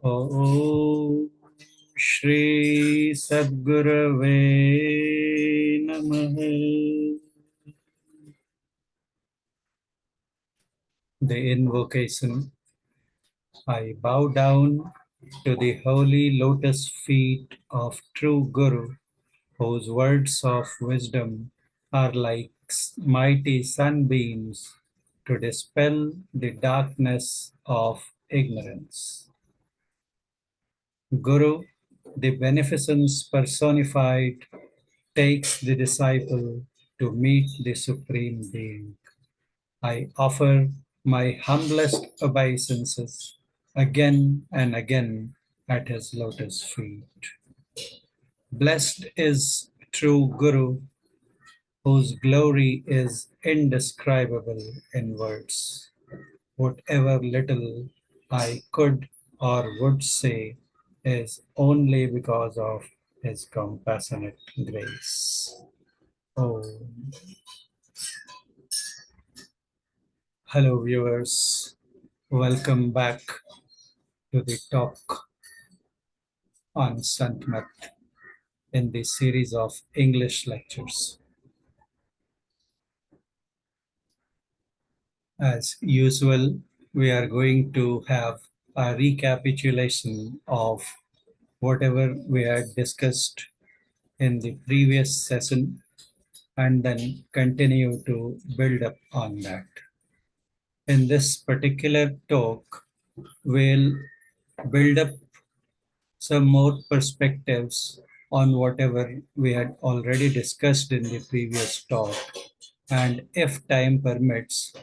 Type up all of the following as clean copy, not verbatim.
Om Shri Sadgurave Namah. The invocation. I bow down to the holy lotus feet of true Guru, whose words of wisdom are like mighty sunbeams to dispel the darkness of ignorance. Guru, the beneficence personified, takes the disciple to meet the Supreme Being. I offer my humblest obeisances again and again at his lotus feet. Blessed is true Guru, whose glory is indescribable in words. Whatever little I could or would say is only because of his compassionate grace. Oh, hello viewers. Welcome back to the talk on Santmat in the series of English lectures. As usual, we are going to have a recapitulation of whatever we had discussed in the previous session and then continue to build up on that. In this particular talk, we'll build up some more perspectives on whatever we had already discussed in the previous talk. And if time permits,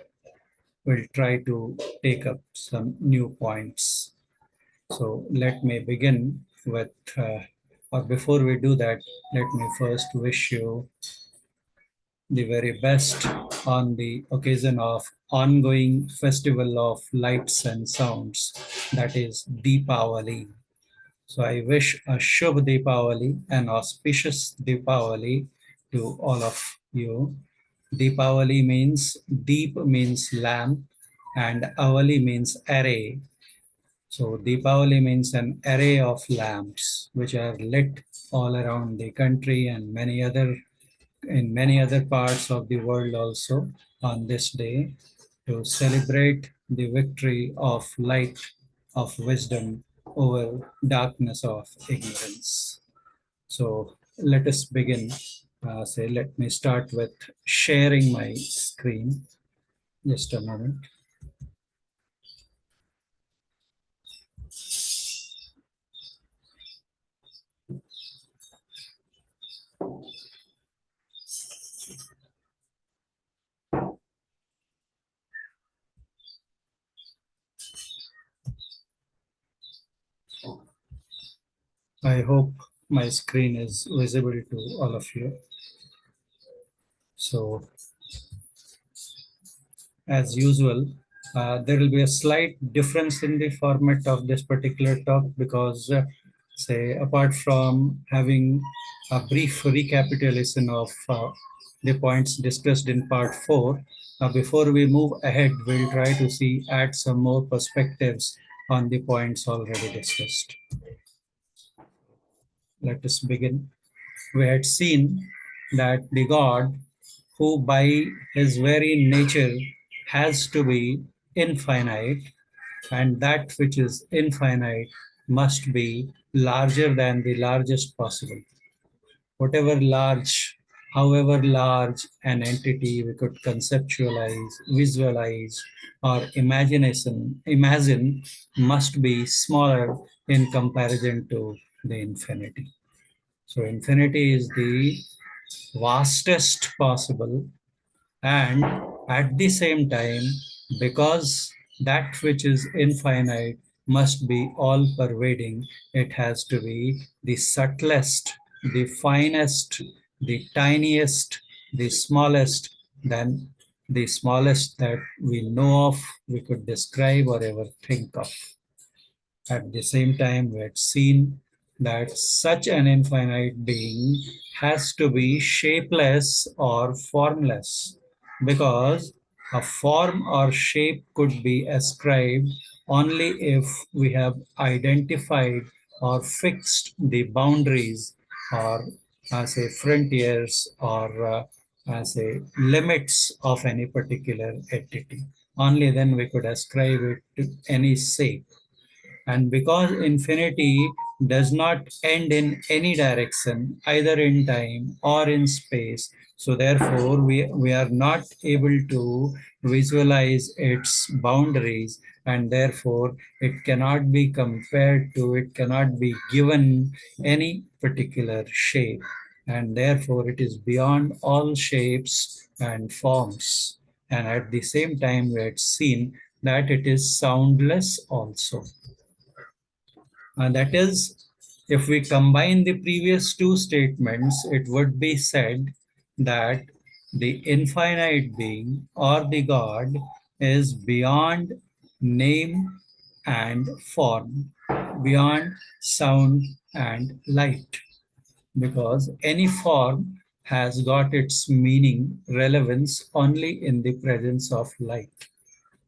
we'll try to take up some new points. So let me begin with, or before we do that, let me first wish you the very best on the occasion of ongoing festival of lights and sounds, that is Deepavali. So I wish a Shubh Deepavali, an auspicious Deepavali to all of you. Deepavali means, deep means lamp and Avali means array. So Deepavali means an array of lamps which are lit all around the country and in many other parts of the world also on this day to celebrate the victory of light of wisdom over darkness of ignorance. So let us begin. Let me start with sharing my screen. Just a moment. I hope my screen is visible to all of you. So, as usual, there will be a slight difference in the format of this particular talk because, say, apart from having a brief recapitulation of the points discussed in part 4, before we move ahead, we'll try to add some more perspectives on the points already discussed. Let us begin. We had seen that the God, who by his very nature has to be infinite, and that which is infinite must be larger than the largest possible. Whatever large, however large an entity we could conceptualize, visualize, or imagine must be smaller in comparison to the infinity. So infinity is the vastest possible, and at the same time, because that which is infinite must be all pervading, it has to be the subtlest, the finest, the tiniest, the smallest, than the smallest that we know of, we could describe or ever think of. At the same time, we had seen that such an infinite being has to be shapeless or formless, because A form or shape could be ascribed only if we have identified or fixed the boundaries, or as a frontiers, or as a limits of any particular entity. Only then we could ascribe it to any shape. And because infinity does not end in any direction, either in time or in space, so therefore we are not able to visualize its boundaries, and therefore it cannot be compared to, it cannot be given any particular shape. And therefore it is beyond all shapes and forms. And at the same time, we had seen that it is soundless also. That is, if we combine the previous two statements, it would be said that the infinite being or the God is beyond name and form, beyond sound and light, because any form has got its meaning, relevance only in the presence of light.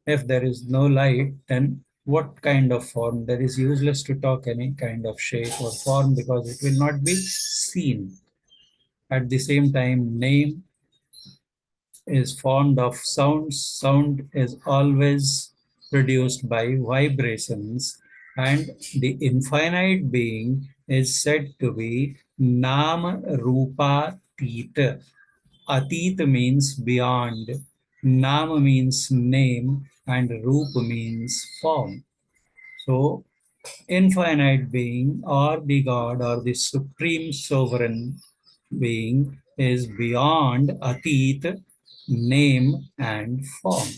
If there is no light, then what kind of form? There is useless to talk any kind of shape or form, because it will not be seen. At the same time, name is formed of sounds. Sound is always produced by vibrations, and the infinite being is said to be Nāmarūpātīta. Atit means beyond, Nam means name, and Roop means form. So, infinite being or the God or the supreme sovereign being is beyond Atit, name, and form.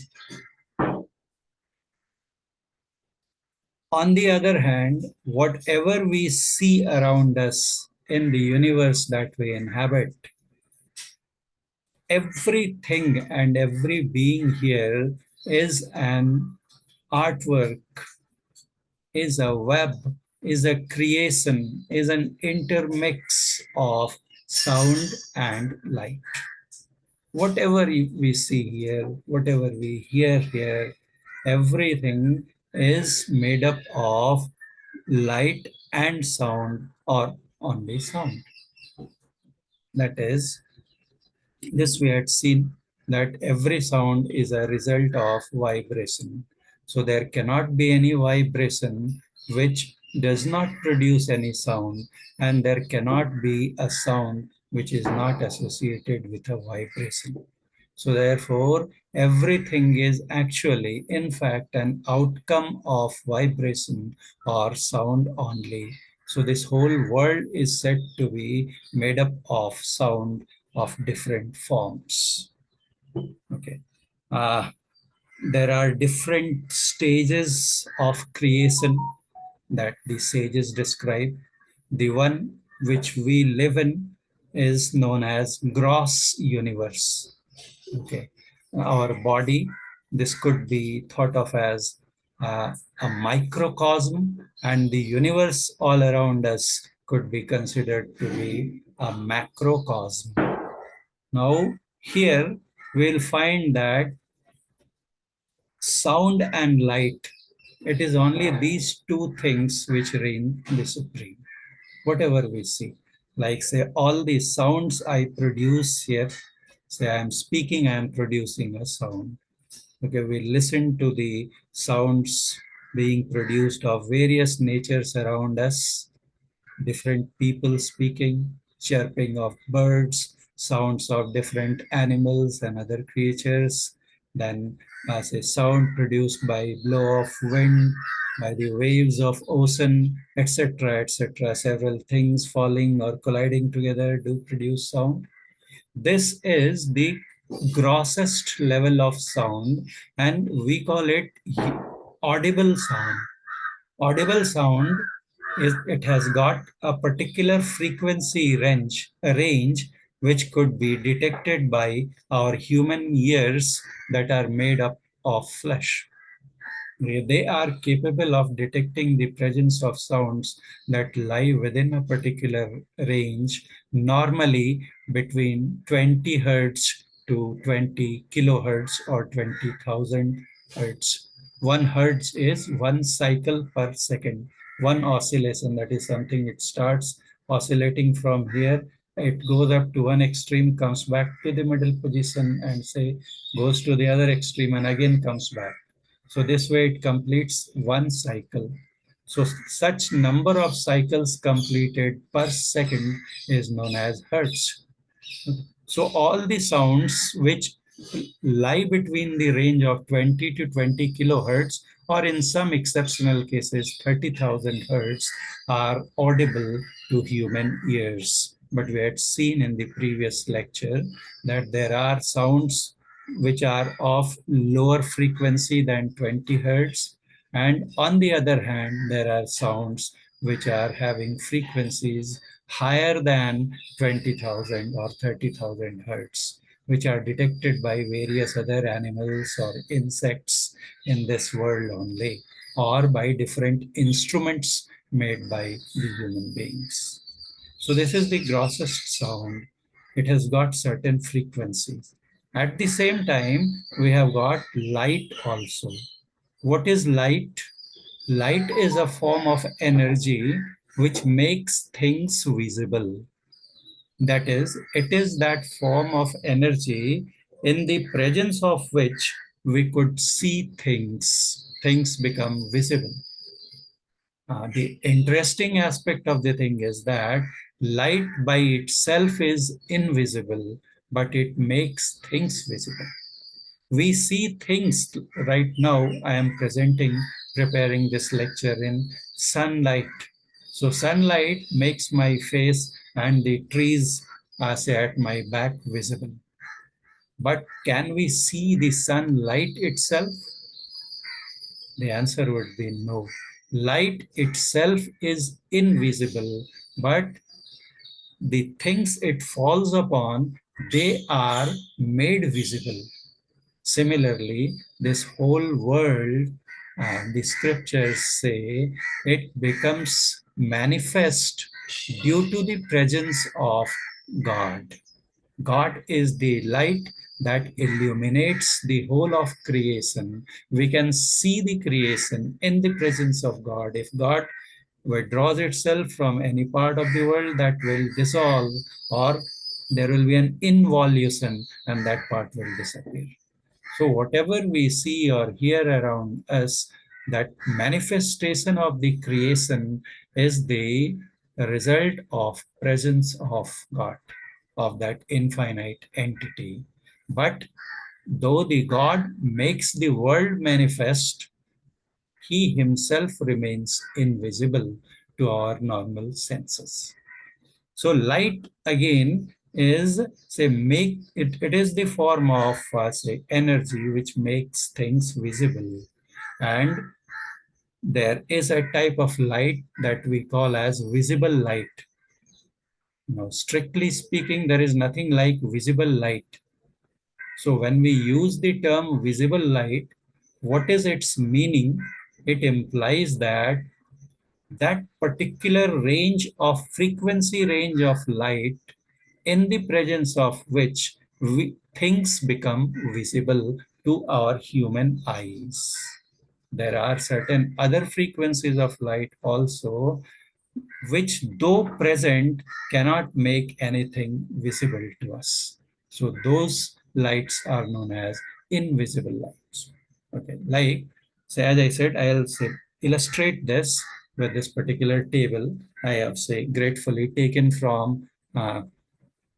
On the other hand, whatever we see around us in the universe that we inhabit, everything and every being here is an artwork, is a web, is a creation, is an intermix of sound and light. Whatever we see here, whatever we hear here, everything is made up of light and sound, or only sound. That is, this we had seen that every sound is a result of vibration. So there cannot be any vibration which does not produce any sound, and there cannot be a sound which is not associated with a vibration. So therefore, everything is actually, in fact, an outcome of vibration or sound only. So this whole world is said to be made up of sound of different forms. Okay. There are different stages of creation that the sages describe. The one which we live in is known as gross universe. Okay. Our body, this could be thought of as a microcosm, and the universe all around us could be considered to be a macrocosm. Now, here we'll find that sound and light, it is only these two things which reign the supreme. Whatever we see, like say all the sounds I produce here, say I am speaking, I am producing a sound. Okay, we listen to the sounds being produced of various natures around us, different people speaking, chirping of birds, sounds of different animals and other creatures, then as a sound produced by blow of wind, by the waves of ocean, etc., etc. Several things falling or colliding together do produce sound. This is the grossest level of sound, and we call it audible sound. Audible sound is, it has got a particular frequency range which could be detected by our human ears that are made up of flesh. They are capable of detecting the presence of sounds that lie within a particular range, normally between 20 hertz to 20 kilohertz or 20,000 hertz. 1 hertz is 1 cycle per second, 1 oscillation. That is something, it starts oscillating from here, it goes up to one extreme, comes back to the middle position, and say goes to the other extreme and again comes back. So this way it completes 1 cycle. So such number of cycles completed per second is known as hertz. So all the sounds which lie between the range of 20 to 20 kilohertz, or in some exceptional cases 30,000 hertz, are audible to human ears. But we had seen in the previous lecture that there are sounds which are of lower frequency than 20 hertz, and on the other hand there are sounds which are having frequencies higher than 20,000 or 30,000 hertz, which are detected by various other animals or insects in this world only, or by different instruments made by the human beings. So this is the grossest sound. It has got certain frequencies. At the same time, we have got light also. What is light? Light is a form of energy which makes things visible. That is, it is that form of energy in the presence of which we could see things. Things become visible. The interesting aspect of the thing is that light by itself is invisible, but it makes things visible. We see things right now. I am preparing this lecture in sunlight. So sunlight makes my face and the trees say at my back visible. But can we see the sunlight itself? The answer would be no. Light itself is invisible, but the things it falls upon, they are made visible. Similarly, this whole world, the scriptures say, it becomes manifest due to the presence of God. God is the light that illuminates the whole of creation. We can see the creation in the presence of God. If God withdraws itself from any part of the world, that will dissolve, or there will be an involution and that part will disappear. So whatever we see or hear around us, that manifestation of the creation is the result of presence of God, of that infinite entity. But though the God makes the world manifest, he himself remains invisible to our normal senses. So light again is, say, it is the form of say energy which makes things visible, and there is a type of light that we call as visible light. Now, strictly speaking, there is nothing like visible light. So when we use the term visible light, what is its meaning? It implies that that particular range of frequency range of light in the presence of which things become visible to our human eyes. There are certain other frequencies of light also, which though present cannot make anything visible to us. So those lights are known as invisible lights. Okay, like, say, as I said, I'll say illustrate this with this particular table. I have, say, gratefully taken from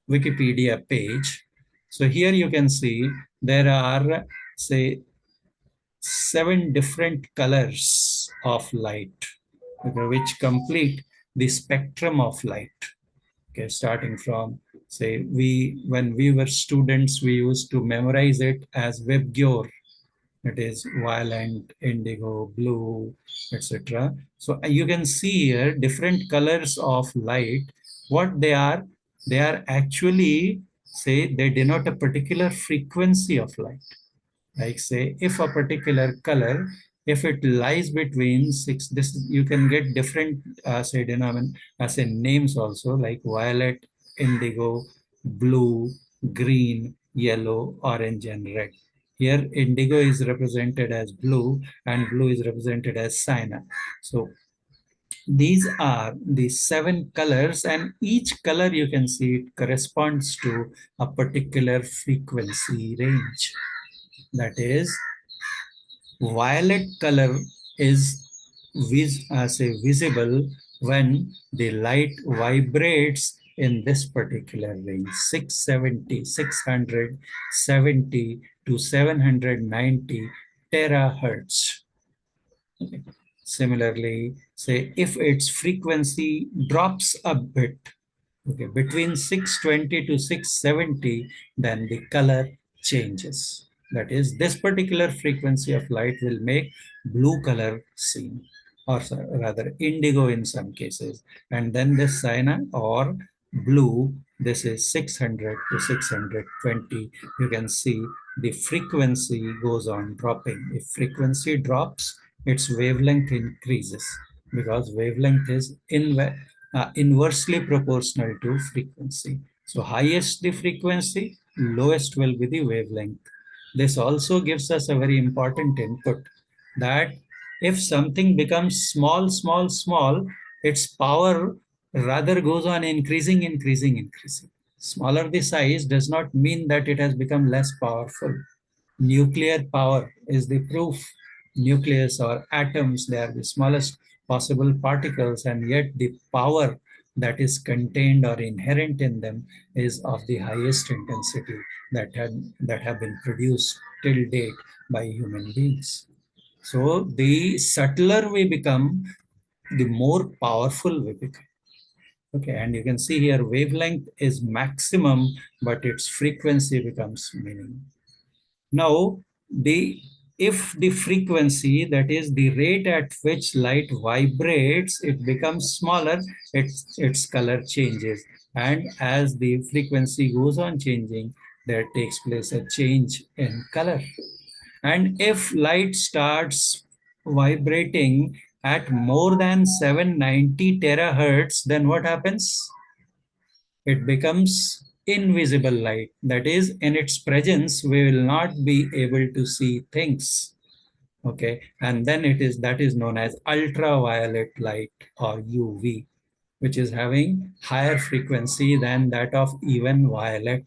Wikipedia page. So here you can see there are, say, 7 different colors of light, okay, which complete the spectrum of light. Okay, starting from, say, when we were students, we used to memorize it as Webgyor. It is violet, indigo, blue, etc. So you can see here different colors of light. What they are actually, say, they denote a particular frequency of light. Like, say, if a particular color, if it lies between 6, this you can get different say say names also, like violet, indigo, blue, green, yellow, orange, and red. Here, indigo is represented as blue, and blue is represented as cyan. So these are the 7 colors, and each color you can see it corresponds to a particular frequency range. That is, violet color is visible when the light vibrates in this particular range, 670 to 790 terahertz. Okay. Similarly, say if its frequency drops a bit, okay, between 620 to 670, then the color changes. That is, this particular frequency of light will make blue color seen, or rather indigo in some cases. And then this cyan or blue, this is 600 to 620. You can see the frequency goes on dropping. If frequency drops, its wavelength increases, because wavelength is inversely proportional to frequency. So highest the frequency, lowest will be the wavelength. This also gives us a very important input that if something becomes small, its power rather goes on increasing. Smaller the size does not mean that it has become less powerful. Nuclear power is the proof. Nucleus or atoms, they are the smallest possible particles, and yet the power that is contained or inherent in them is of the highest intensity that have been produced till date by human beings. So the subtler we become, the more powerful we become. Okay, and you can see here wavelength is maximum, but its frequency becomes minimum. Now, if the frequency, that is the rate at which light vibrates, it becomes smaller, its color changes. And as the frequency goes on changing, there takes place a change in color. And if light starts vibrating at more than 790 terahertz, then what happens? It becomes invisible light. That is, in its presence, we will not be able to see things. Okay, and then that is known as ultraviolet light or UV, which is having higher frequency than that of even violet.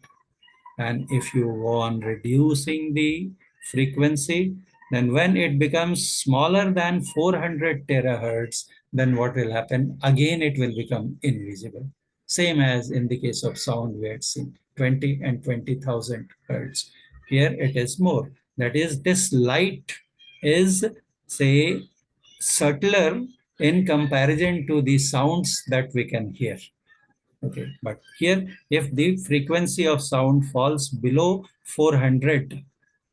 And if you go on reducing the frequency, then when it becomes smaller than 400 terahertz, then what will happen? Again, it will become invisible. Same as in the case of sound, we had seen 20 and 20,000 hertz. Here it is more. That is, this light is, say, subtler in comparison to the sounds that we can hear. Okay, but here, if the frequency of sound falls below 400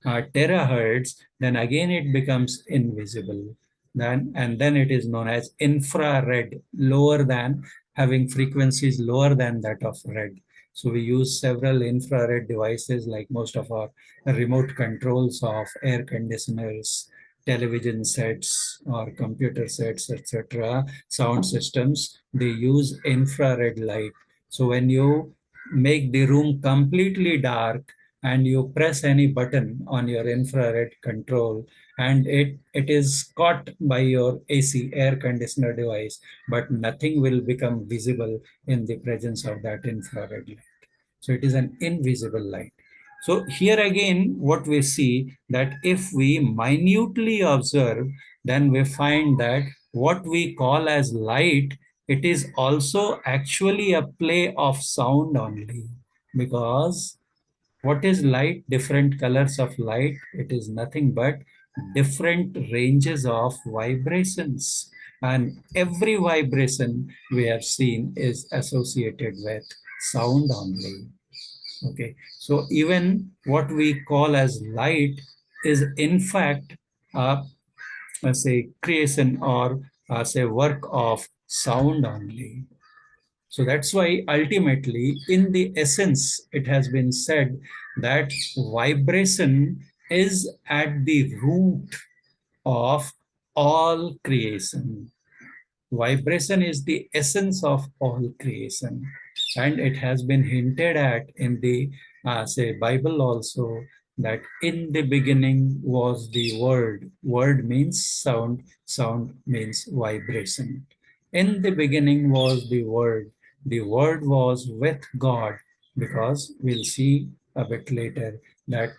terahertz, then again it becomes invisible. And then it is known as infrared, lower than, having frequencies lower than that of red. So we use several infrared devices, like most of our remote controls of air conditioners, television sets or computer sets, etc., sound systems, they use infrared light. So when you make the room completely dark and you press any button on your infrared control, and it is caught by your AC, air conditioner device, but nothing will become visible in the presence of that infrared light. So it is an invisible light. So here again, what we see, that if we minutely observe, then we find that what we call as light, it is also actually a play of sound only. Because what is light? Different colors of light. It is nothing but different ranges of vibrations. And every vibration we have seen is associated with sound only. Okay, so even what we call as light is in fact, say, creation or say work of sound only. So that's why ultimately, in the essence, it has been said that vibration is at the root of all creation. Vibration is the essence of all creation, and it has been hinted at in the say Bible also, that in the beginning was the word. Word means sound, sound means vibration. In the beginning was the word. The word was with God, because we'll see a bit later that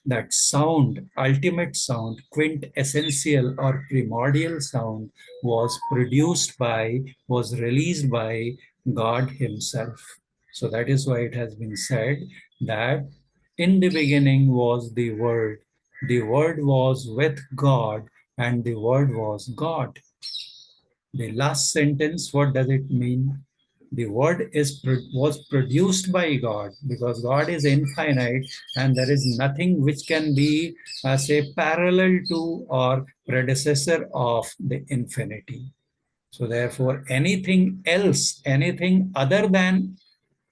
that sound, ultimate sound, quintessential or primordial sound was released by God Himself. So that is why it has been said that in the beginning was the Word was with God, and the Word was God. The last sentence, what does it mean? The word was produced by God, because God is infinite and there is nothing which can be, say, parallel to or predecessor of the infinity. So therefore, anything else, anything other than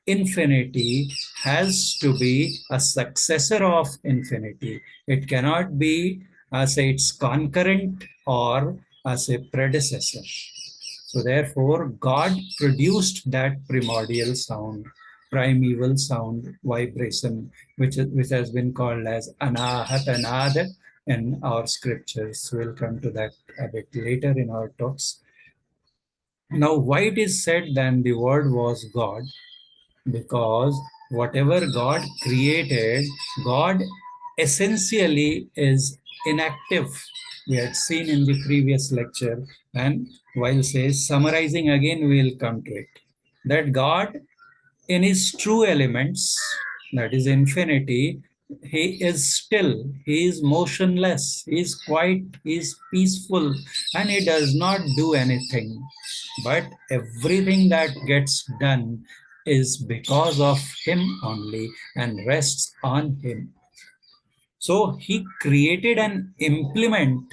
infinity has to be a successor of infinity. It cannot be, say, its concurrent or as a predecessor. So therefore, God produced that primordial sound, primeval sound, vibration, which has been called as anahatanada in our scriptures. We'll come to that a bit later in our talks. Now, why it is said then the word was God? Because whatever God created, God essentially is inactive. We had seen in the previous lecture, and while summarizing again, we will come to it. That God, in his true elements, that is infinity, he is still, he is motionless, he is quiet, he is peaceful, and he does not do anything. But everything that gets done is because of him only and rests on him. So he created an implement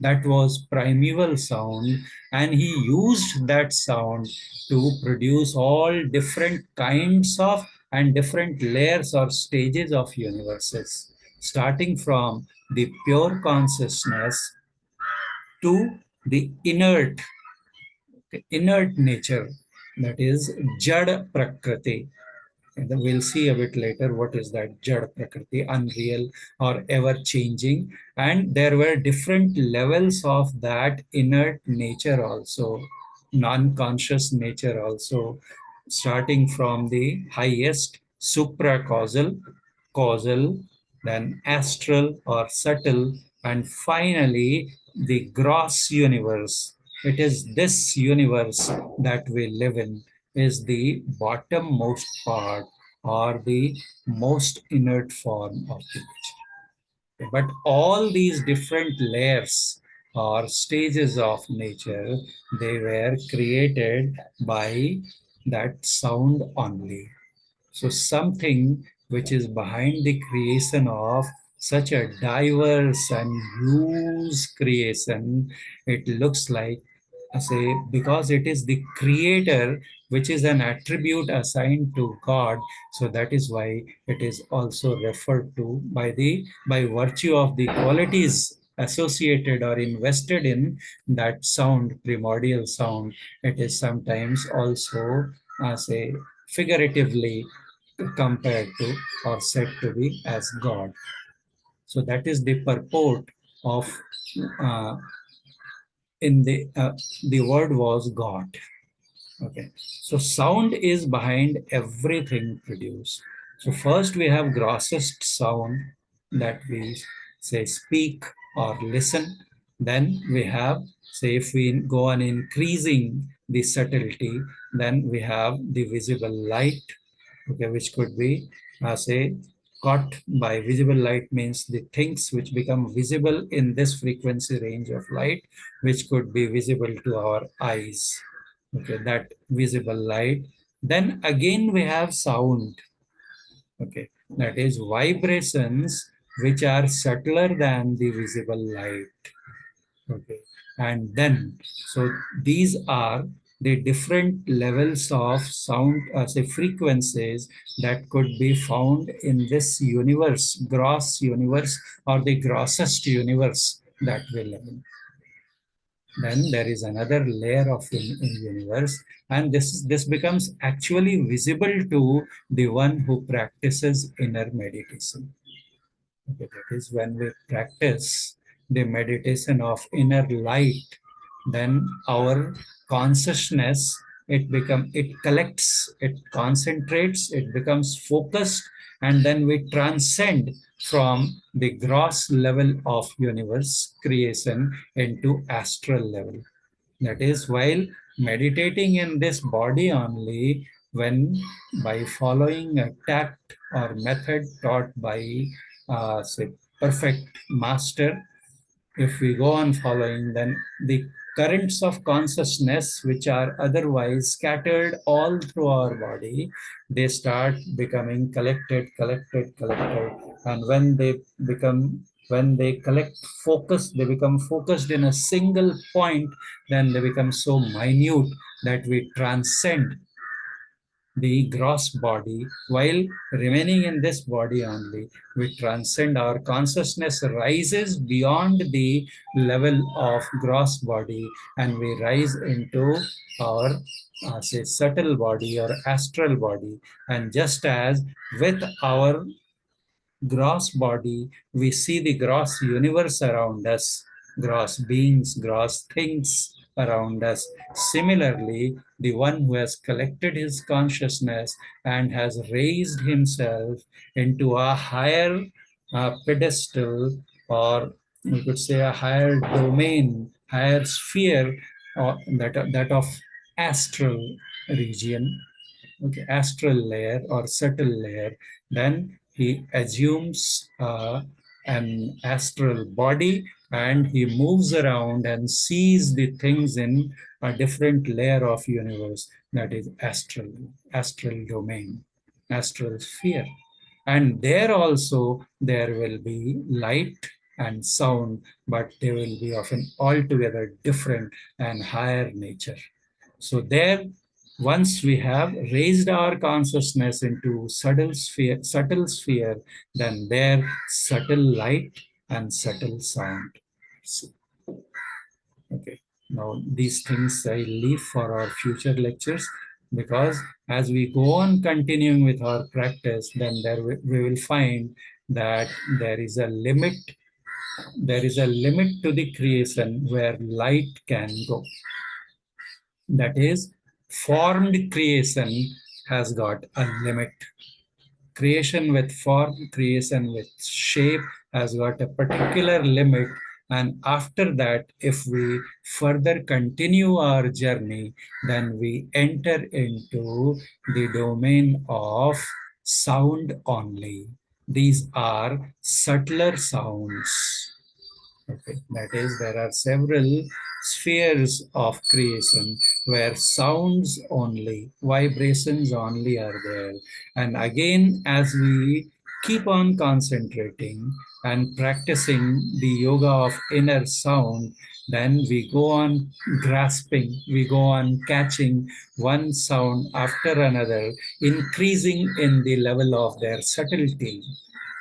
that was primeval sound, and he used that sound to produce all different kinds of and different layers or stages of universes, starting from the pure consciousness to the inert nature, that is Jada Prakriti. And then we'll see a bit later what is that Jada Prakriti, unreal or ever changing. And there were different levels of that inert nature also, non-conscious nature also, starting from the highest supra-causal, causal, then astral or subtle, and finally the gross universe. It is this universe that we live in, is the bottommost part or the most inert form of the nature. But all these different layers or stages of nature, they were created by that sound only. So something which is behind the creation of such a diverse and huge creation, it looks like, I say, because it is the creator, which is an attribute assigned to God. So that is why it is also referred to by virtue of the qualities associated or invested in that sound, primordial sound. It is sometimes also, say, figuratively compared to or said to be as God. So that is the purport of, uh, in the word was God. Okay, so sound is behind everything produced. So first we have grossest sound, that we say speak or listen. Then we have, say, if we go on increasing the subtlety, then we have the visible light, okay, which could be, say, caught by visible light, means the things which become visible in this frequency range of light, which could be visible to our eyes. Okay, that visible light. Then again we have sound. Okay, that is vibrations which are subtler than the visible light. Okay, and then, so these are the different levels of sound, say, frequencies that could be found in this universe, gross universe, or the grossest universe that we live in. then there is another layer of in universe, and this becomes actually visible to the one who practices inner meditation. Okay, that is when we practice the meditation of inner light, then our consciousness, it collects, it concentrates, it becomes focused, and then we transcend from the gross level of universe creation into astral level. That is, while meditating in this body only, when by following a tact or method taught by, say, perfect master, if we go on following, then the currents of consciousness, which are otherwise scattered all through our body, they start becoming collected, and when they collect focus, they become focused in a single point, then they become so minute that we transcend the gross body. While remaining in this body only, we transcend, our consciousness rises beyond the level of gross body, and we rise into our, say, subtle body or astral body. And just as with our gross body, we see the gross universe around us, gross beings, gross things around us. Similarly, the one who has collected his consciousness and has raised himself into a higher pedestal, or we could say a higher domain, higher sphere, or that of astral region, okay, astral layer or subtle layer, then he assumes an astral body, and he moves around and sees the things in a different layer of universe, that is astral domain, astral sphere. And there also there will be light and sound, but they will be of an altogether different and higher nature. So there, once we have raised our consciousness into subtle sphere, then there subtle light and subtle sound. So, okay. Now these things I leave for our future lectures, because as we go on continuing with our practice, then we will find that there is a limit. There is a limit to the creation where light can go. That is, formed creation has got a limit. Creation with form, creation with shape has got a particular limit. And after that, if we further continue our journey, then we enter into the domain of sound only. These are subtler sounds. Okay. That is, there are several spheres of creation where sounds only, vibrations only are there. And again, as we keep on concentrating and practicing the yoga of inner sound, then we go on grasping, we go on catching one sound after another, increasing in the level of their subtlety,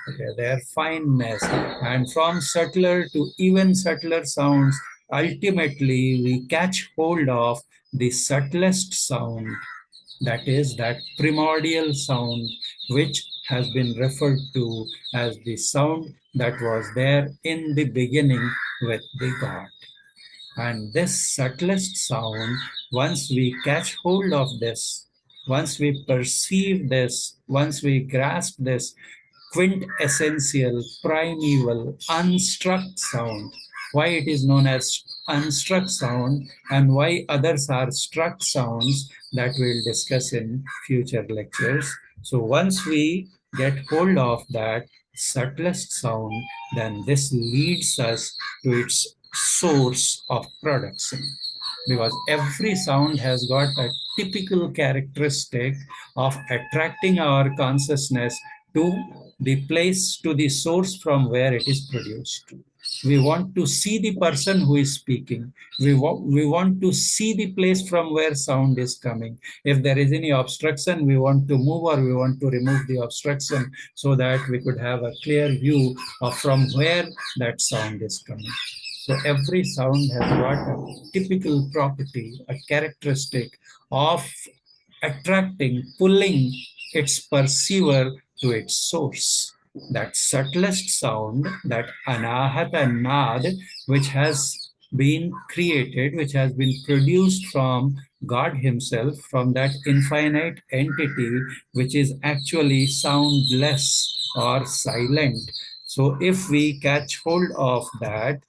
okay, their fineness, and from subtler to even subtler sounds, ultimately we catch hold of the subtlest sound, that is that primordial sound, which has been referred to as the sound that was there in the beginning with the God. And this subtlest sound, once we catch hold of this, once we perceive this, once we grasp this quintessential, primeval, unstruck sound, why it is known as unstruck sound and why others are struck sounds, that we'll discuss in future lectures. So once we get hold of that subtlest sound, then this leads us to its source of production, because every sound has got a typical characteristic of attracting our consciousness to the place, to the source from where it is produced. We want to see the person who is speaking. We want to see the place from where sound is coming. If there is any obstruction, we want to move or we want to remove the obstruction so that we could have a clear view of from where that sound is coming. So every sound has got a typical property, a characteristic of attracting, pulling its perceiver to its source. That subtlest sound, that anahata nad, which has been created, which has been produced from God Himself, from that infinite entity, which is actually soundless or silent. So if we catch hold of that,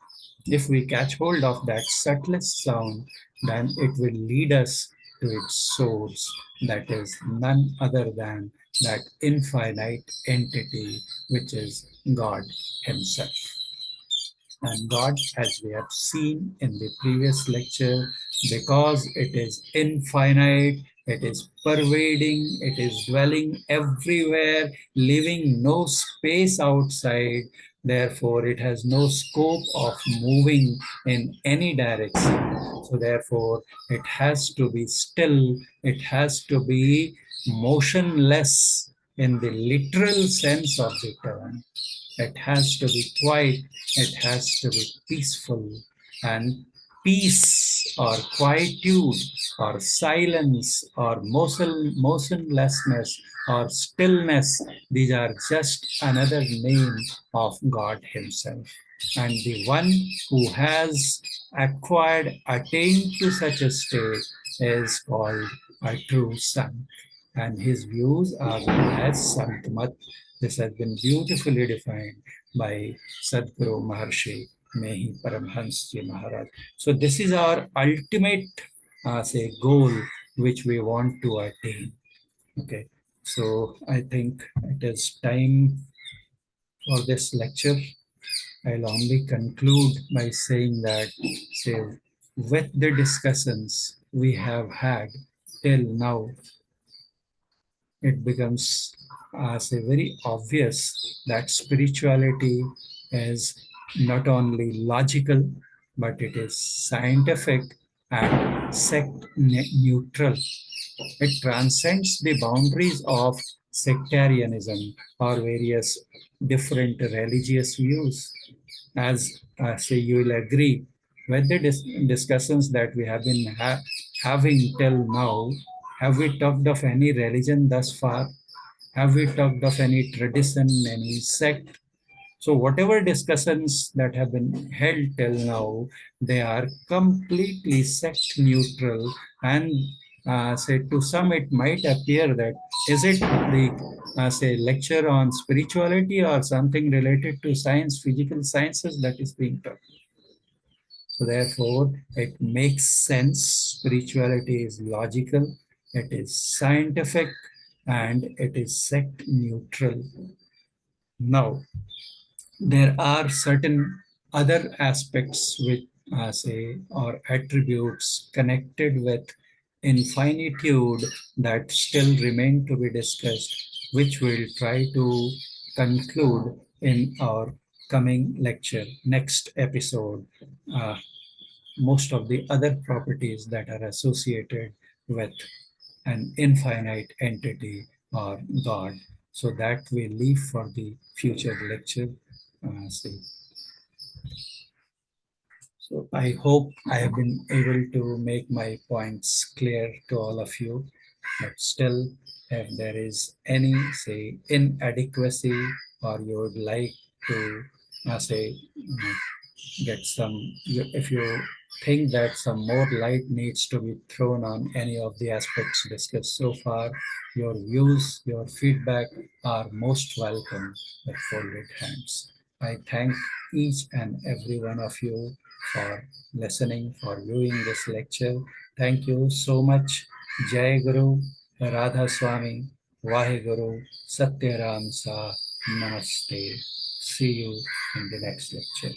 if we catch hold of that subtlest sound, then it will lead us to its source, that is none other than that infinite entity, which is God Himself. And God, as we have seen in the previous lecture, because it is infinite, it is pervading, it is dwelling everywhere, leaving no space outside. Therefore, it has no scope of moving in any direction. So, therefore, it has to be still, it has to be motionless in the literal sense of the term. It has to be quiet, it has to be peaceful, and peace or quietude or silence or motionlessness or stillness, these are just another name of God Himself. And the one who has acquired, attained to such a state is called a true son. And his views are known as Santmat. This has been beautifully defined by Sadguru Maharshi, Mehi Paramhans Ji Maharaj. So this is our ultimate, say, goal which we want to attain. Okay, so I think it is time for this lecture. I'll only conclude by saying that, say, with the discussions we have had till now, it becomes say very obvious that spirituality is not only logical, but it is scientific and sect neutral. It transcends the boundaries of sectarianism or various different religious views. As say you will agree with the discussions that we have been having till now, have we talked of any religion thus far? Have we talked of any tradition, any sect? So whatever discussions that have been held till now, they are completely sect neutral, and say to some it might appear that is it the say lecture on spirituality or something related to science, physical sciences that is being taught. So therefore, it makes sense. Spirituality is logical, it is scientific, and it is sect neutral. Now, there are certain other aspects which say or attributes connected with infinitude that still remain to be discussed, which we'll try to conclude in our coming lecture, next episode. Most of the other properties that are associated with an infinite entity or God. So that we leave for the future lecture. See. So I hope I have been able to make my points clear to all of you. But still, if there is any, say, inadequacy or you would like to, say, get some, if you think that some more light needs to be thrown on any of the aspects discussed so far, your views, your feedback are most welcome with folded hands. I thank each and every one of you for listening, for viewing this lecture. Thank you so much. Jai Guru, Radha Swami, Vaheguru, Satya Ram Sa, Namaste. See you in the next lecture.